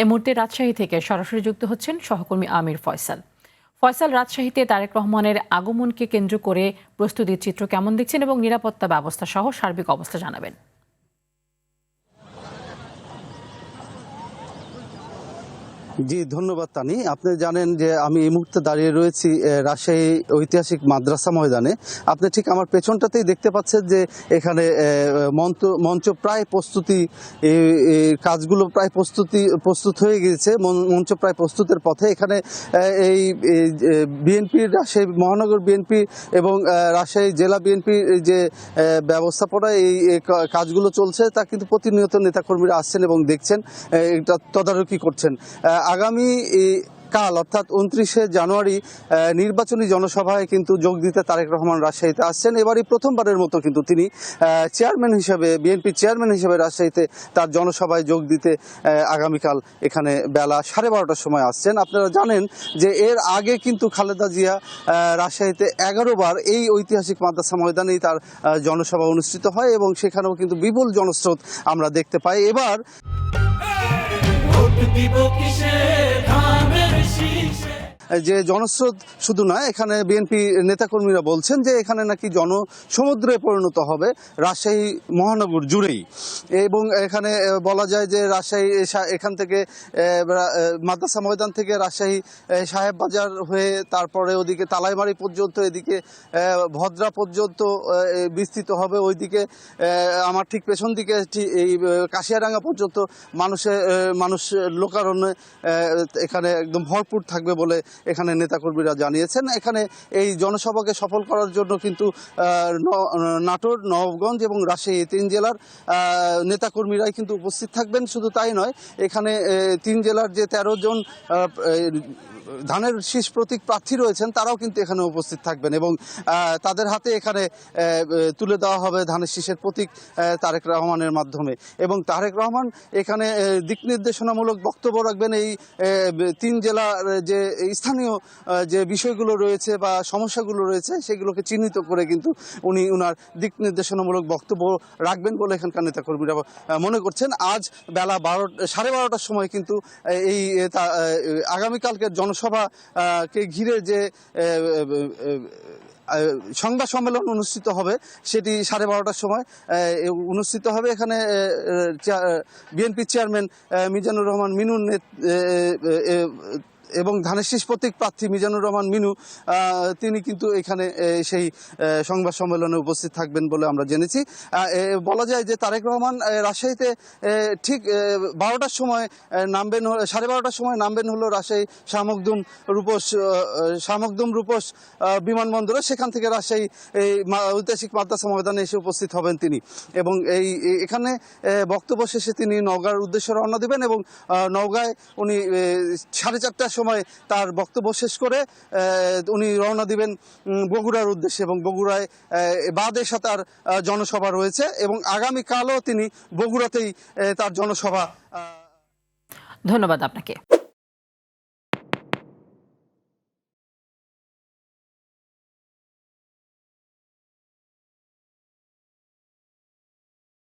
এই মুহূর্তে রাজশাহী থেকে সরাসরি যুক্ত হচ্ছেন সহকর্মী আমির ফয়সাল। ফয়সাল, রাজশাহীতে তারেক রহমানের আগমনকে কেন্দ্র করে প্রস্তুতির চিত্র কেমন দেখছেন এবং নিরাপত্তা ব্যবস্থা সহ সার্বিক অবস্থা জানাবেন। জি, ধন্যবাদ তানি। আপনি জানেন যে আমি এই মুহূর্তে দাঁড়িয়ে রয়েছি রাজশাহী ঐতিহাসিক মাদ্রাসা ময়দানে। আপনি ঠিক আমার পেছনটাতেই দেখতে পাচ্ছেন যে এখানে মঞ্চ প্রায় প্রস্তুতি, কাজগুলো প্রায় প্রস্তুত হয়ে গিয়েছে। মঞ্চ প্রায় প্রস্তুতের পথে। এখানে এই বিএনপির, রাজশাহী মহানগর বিএনপি এবং রাজশাহী জেলা বিএনপির যে ব্যবস্থাপনা, এই কাজগুলো চলছে তা কিন্তু প্রতিনিয়ত নেতাকর্মীরা আসছেন এবং দেখছেন, এটা তদারকি করছেন। আগামী কাল অর্থাৎ 29শে জানুয়ারি নির্বাচনী জনসভায় কিন্তু যোগ দিতে তারেক রহমান রাজশাহীতে আসছেন। এবারই প্রথমবারের মতো কিন্তু তিনি চেয়ারম্যান হিসেবে, বিএনপি চেয়ারম্যান হিসেবে রাজশাহীতে তার জনসভায় যোগ দিতে আগামীকাল এখানে বেলা 12:30টার সময় আসছেন। আপনারা জানেন যে এর আগে কিন্তু খালেদা জিয়া রাজশাহীতে 11 বার এই ঐতিহাসিক মাদ্রাসা ময়দানেই তার জনসভা অনুষ্ঠিত হয় এবং সেখানেও কিন্তু বিপুল জনস্রোত আমরা দেখতে পাই। এবার যে জনস্রোত শুধু নয়, এখানে বিএনপি নেতাকর্মীরা বলছেন যে এখানে নাকি জনসমুদ্রে পরিণত হবে রাজশাহী মহানগর জুড়েই। এবং এখানে বলা যায় যে রাজশাহী এখান থেকে মাদ্রাসা ময়দান থেকে রাজশাহী সাহেব বাজার হয়ে তারপরে ওদিকে তালাইমারি পর্যন্ত, এদিকে ভদ্রা পর্যন্ত বিস্তৃত হবে। ওইদিকে আমার ঠিক পেছন দিকে এই কাশিয়াডাঙ্গা পর্যন্ত মানুষ লোকারণ্যে এখানে একদম ভরপুর থাকবে বলে এখানে নেতাকর্মীরা জানিয়েছেন। এখানে এই জনসভাকে সফল করার জন্য কিন্তু নাটোর, নবাবগঞ্জ এবং রাজশাহী 3 জেলার নেতাকর্মীরাই কিন্তু উপস্থিত থাকবেন। শুধু তাই নয়, এখানে 3 জেলার যে 13 জন ধানের শীষ প্রতীক প্রার্থী রয়েছেন তারাও কিন্তু এখানে উপস্থিত থাকবেন এবং তাদের হাতে এখানে তুলে দেওয়া হবে ধানের শীষের প্রতীক তারেক রহমানের মাধ্যমে। এবং তারেক রহমান এখানে দিক নির্দেশনামূলক বক্তব্য রাখবেন। এই 3 জেলার যে স্থানীয় যে বিষয়গুলো রয়েছে বা সমস্যাগুলো রয়েছে সেগুলোকে চিহ্নিত করে কিন্তু উনি উনার দিক নির্দেশনামূলক বক্তব্য রাখবেন বলে এখানকার নেতাকর্মীরা মনে করছেন। আজ বেলা 12:30টার সময় কিন্তু এই আগামীকালকের জনসভাকে ঘিরে যে সংবাদ সম্মেলন অনুষ্ঠিত হবে সেটি 12:30টার সময় অনুষ্ঠিত হবে। এখানে বিএনপি চেয়ারম্যান মিজানুর রহমান মিনু এবং ধানের শীষ প্রতীক প্রার্থী মিজানুর রহমান মিনু তিনি কিন্তু এখানে সেই সংবাদ সম্মেলনে উপস্থিত থাকবেন বলে আমরা জেনেছি। বলা যায় যে তারেক রহমান রাজশাহীতে ঠিক 12টার সময় নামবেন, 12:30টার সময় নামবেন হলো রাজশাহী শাহমখদুম রূপস বিমানবন্দরে। সেখান থেকে রাজশাহী এই ঐতিহাসিক মাদ্রাসা ময়দানে এসে উপস্থিত হবেন তিনি এবং এখানে বক্তব্য শেষে তিনি নওগাঁর উদ্দেশ্যে রওনা দেবেন এবং নওগাঁয় উনি 4:30টার সময় তার বক্তব্য শেষ করে উনি রওনা দিবেন বগুড়ার উদ্দেশ্যে এবং বগুড়ায় বাদেশা তার জনসভা রয়েছে এবং আগামীকালও তিনি বগুড়াতেই তার জনসভা। ধন্যবাদ আপনাকে।